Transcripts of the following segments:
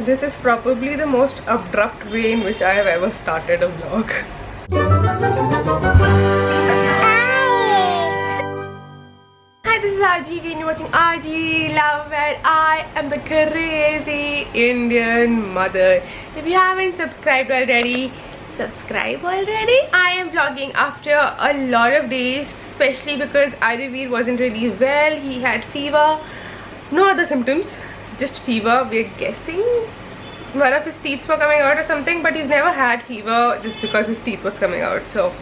This is probably the most abrupt way in which I have ever started a vlog. Hi, this is Arji and you're watching Arji Love, and I am the crazy Indian mother. If you haven't subscribed already, subscribe already. I am vlogging after a lot of days, especially because Arivir wasn't really well. He had fever, no other symptoms, just fever. We're guessing one of his teeth were coming out or something, but he's never had fever just because his teeth was coming out, so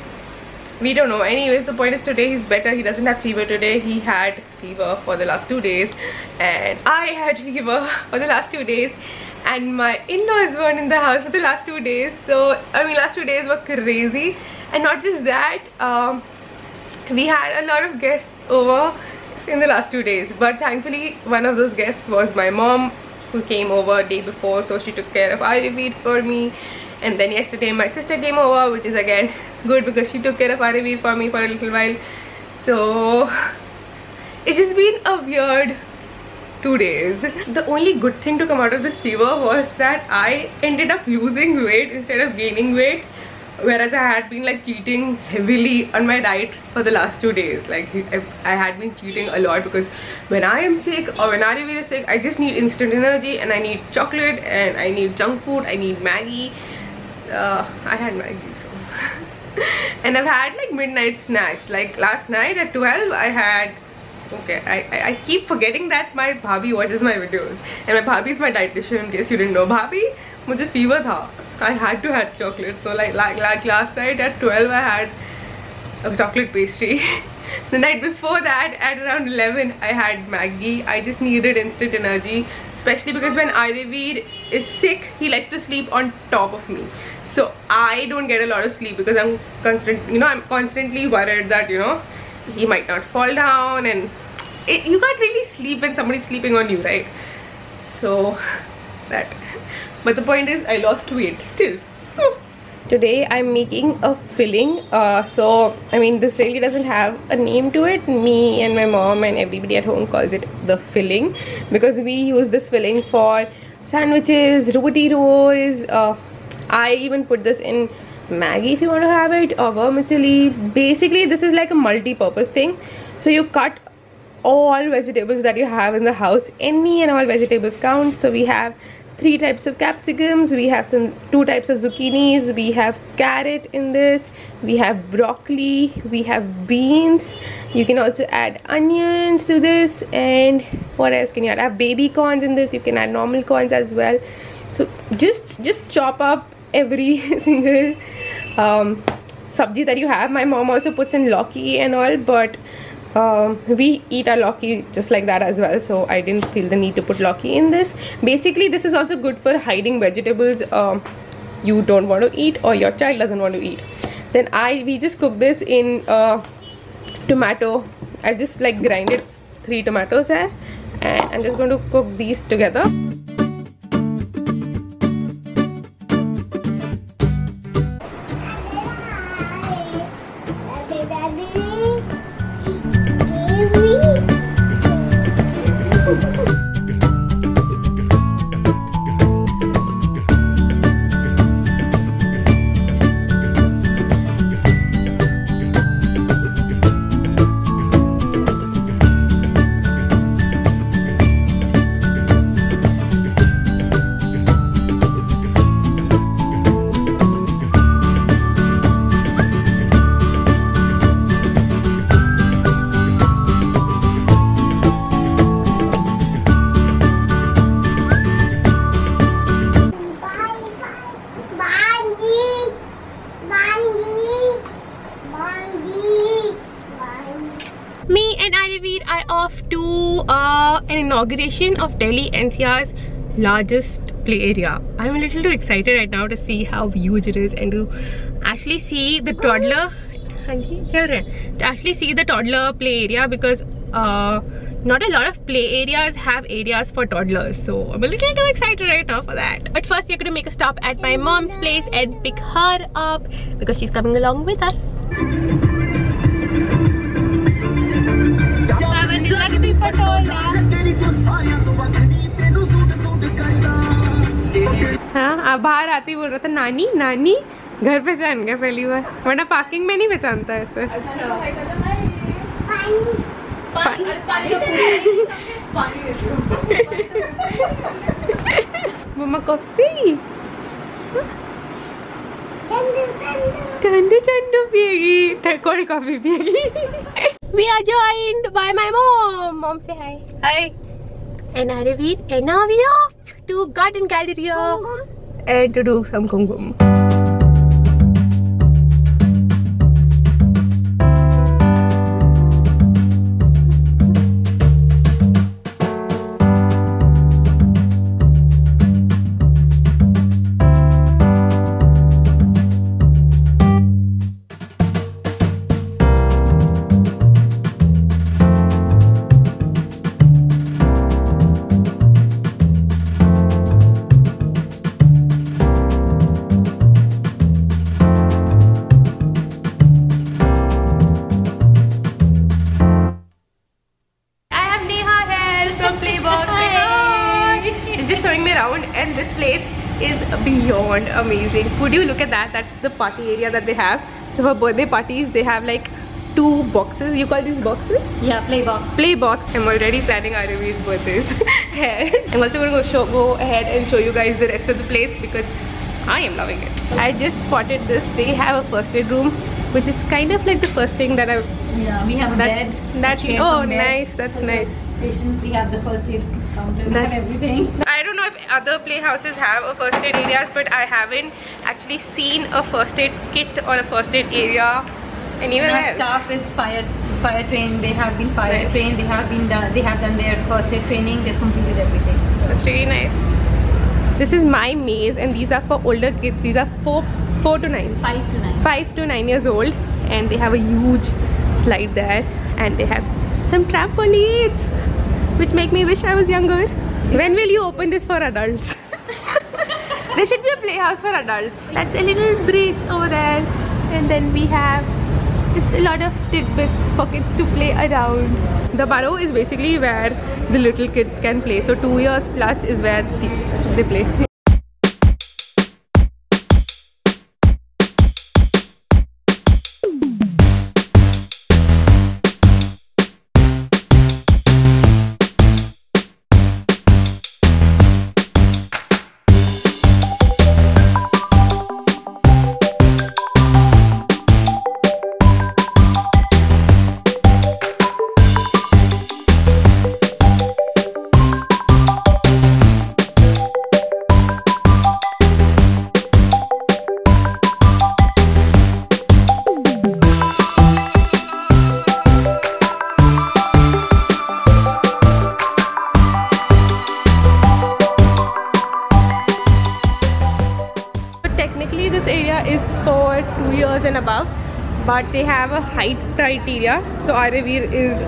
we don't know. Anyways, the point is today he's better. He doesn't have fever today. He had fever for the last 2 days and I had fever for the last 2 days, and my in-laws weren't in the house for the last 2 days. So I mean, last 2 days were crazy. And not just that, we had a lot of guests over in the last 2 days, but thankfully one of those guests was my mom, who came over day before, so she took care of Arivir for me. And then yesterday my sister came over, which is again good because she took care of Arivir for me for a little while. So it's just been a weird 2 days. The only good thing to come out of this fever was that I ended up losing weight instead of gaining weight, whereas I had been like cheating heavily on my diet for the last 2 days. Like I had been cheating a lot because when I am sick or when Arivir is sick, I just need instant energy and I need chocolate and I need junk food, I need Maggie. I had Maggie, so and I've had like midnight snacks. Like last night at 12 I had, okay, I keep forgetting that my bhabhi watches my videos, and my bhabhi is my dietitian, in case you didn't know. Bhabhi, mujhe fever tha, I had to have chocolate, so like last night at 12 I had a chocolate pastry. The night before that at around 11 I had Maggie. I just needed instant energy, especially because when Arivir is sick he likes to sleep on top of me, so I don't get a lot of sleep because I'm constantly worried that he might not fall down, and you can't really sleep when somebody's sleeping on you, right? So that, but the point is I lost weight still. Today I'm making a filling. So I mean, this really doesn't have a name to it. Me and my mom and everybody at home calls it the filling because we use this filling for sandwiches, roti rolls. I even put this in Maggie if you want to have it, or vermicelli. Basically this is like a multi-purpose thing. So you cut all vegetables that you have in the house. Any and all vegetables count. So we have 3 types of capsicums, we have 2 types of zucchinis, we have carrot in this, we have broccoli, we have beans. You can also add onions to this, and what else can you add? I have baby corns in this. You can add normal corns as well. So just chop up every single sabji that you have. My mom also puts in lauki and all, but we eat our lauki just like that as well, so I didn't feel the need to put lauki in this. Basically this is also good for hiding vegetables you don't want to eat or your child doesn't want to eat. Then we just cook this in tomato. I just like grinded 3 tomatoes here, and I'm just going to cook these together. Me and Arivir are off to an inauguration of Delhi NCR's largest play area. I'm a little too excited right now to see how huge it is and to actually see the toddler play area, because not a lot of play areas have areas for toddlers, so I'm a little too excited right now for that. But first we're going to make a stop at my mom's place and pick her up because she's coming along with us. हाँ, बाहर आते ही बोल रहा था नानी नानी, घर पहचान गया पहली बार, वरना पार्किंग में नहीं पहचानता ऐसे। मम्मा कॉफी ठंडू ठंडू पिएगी, कोल्ड कॉफी पिएगी। We are joined by my mom. Mom, say hi. Hi. And Araveer, and now we are off to Garden Galleria and to do some kumkum. And this place is beyond amazing. Would you look at that? That's the party area that they have. So for birthday parties, they have like 2 boxes. You call these boxes? Yeah, play box. Play box. I'm already planning Araveer's birthdays. I'm also going to go ahead and show you guys the rest of the place because I am loving it. I just spotted this. They have a first aid room, which is kind of like the first thing that I've. Yeah, we have a bed. That's oh nice. That's nice. Patients, we have the first aid counter. We have everything. I don't know if other playhouses have a first aid areas, but I haven't actually seen a first aid kit or a first aid area anywhere else. Our staff is fire trained. They have been fire trained. They have done their first aid training. They've completed everything. So. That's really nice. This is my maze, and these are for older kids. These are 4 to 9. 5 to 9. 5 to 9 years old, and they have a huge slide there, and they have some trampolines, which make me wish I was younger. When will you open this for adults? There should be a playhouse for adults. That's a little bridge over there, and then we have just a lot of tidbits for kids to play around. The burrow is basically where the little kids can play. So 2 years plus is where they play. This area is for 2 years and above, but they have a height criteria. So Araveer is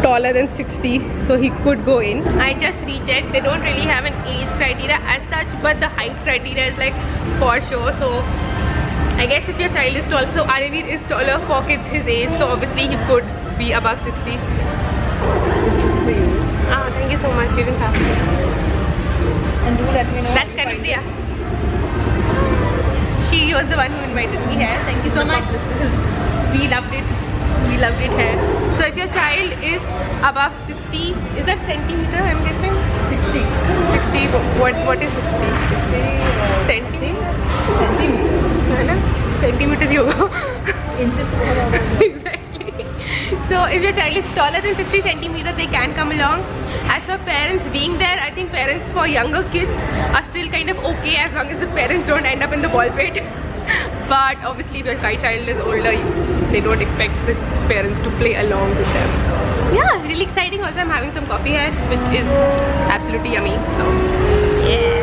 taller than 60, so he could go in. I just rechecked. They don't really have an age criteria as such, but the height criteria is like for sure. So I guess if your child is tall, so Araveer is taller for kids his age, so obviously he could be above 60. Ah, thank you so much. You didn't have to. And do let me know. That's Kanupriya. She was the one who invited me here. Thank you so much. We loved it. We loved it here. So if your child is above 60, is that centimeter? I'm guessing 60. 60. What is 60? 60 centimeter. Centimeter yoga. Exactly. So if your child is taller than 60 centimeters, they can come along. As for parents being there, I think parents for younger kids are still kind of okay as long as the parents don't end up in the ball pit. But obviously if your child is older, they don't expect the parents to play along with them. So yeah, really exciting. Also I'm having some coffee here, which is absolutely yummy. So yeah.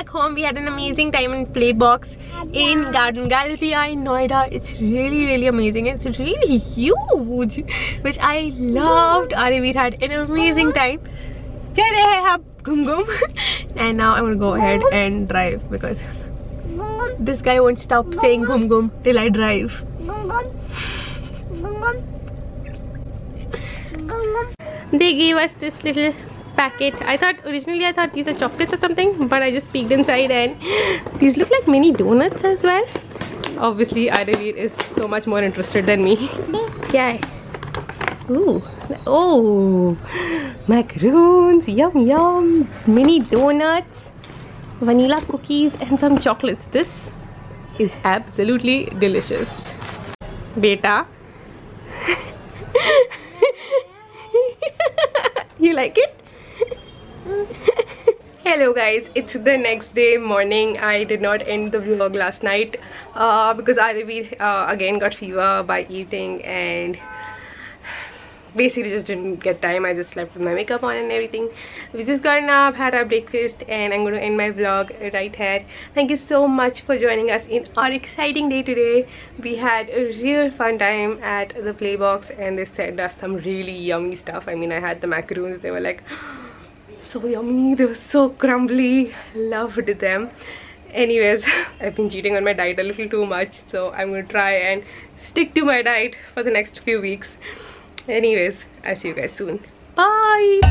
Home. We had an amazing time in Playbox in Garden Galleria in Noida. It's really amazing. It's really huge, which I loved. Araveer had an amazing time. चल रहे हैं हम घूम घूम. And now I'm gonna go ahead and drive because this guy won't stop saying घूम घूम till I drive. They gave us this little packet. Originally I thought these are chocolates or something, but I just peeked inside and these look like mini donuts as well. Obviously Aravir is so much more interested than me. Yeah. Ooh. Oh, macaroons, yum yum, mini donuts, vanilla cookies and some chocolates. This is absolutely delicious. Beta. You like it? Hello guys, it's the next day morning. I did not end the vlog last night because Aravir again got fever by eating and basically just didn't get time. I just slept with my makeup on and everything. We just got up, had our breakfast, and I'm going to end my vlog right here. Thank you so much for joining us in our exciting day today. We had a real fun time at the Playbox and they sent us some really yummy stuff. I mean, I had the macaroons. They were like so yummy. They were so crumbly. Loved them. Anyways, I've been cheating on my diet a little too much, so I'm going to try and stick to my diet for the next few weeks. Anyways, I'll see you guys soon. Bye!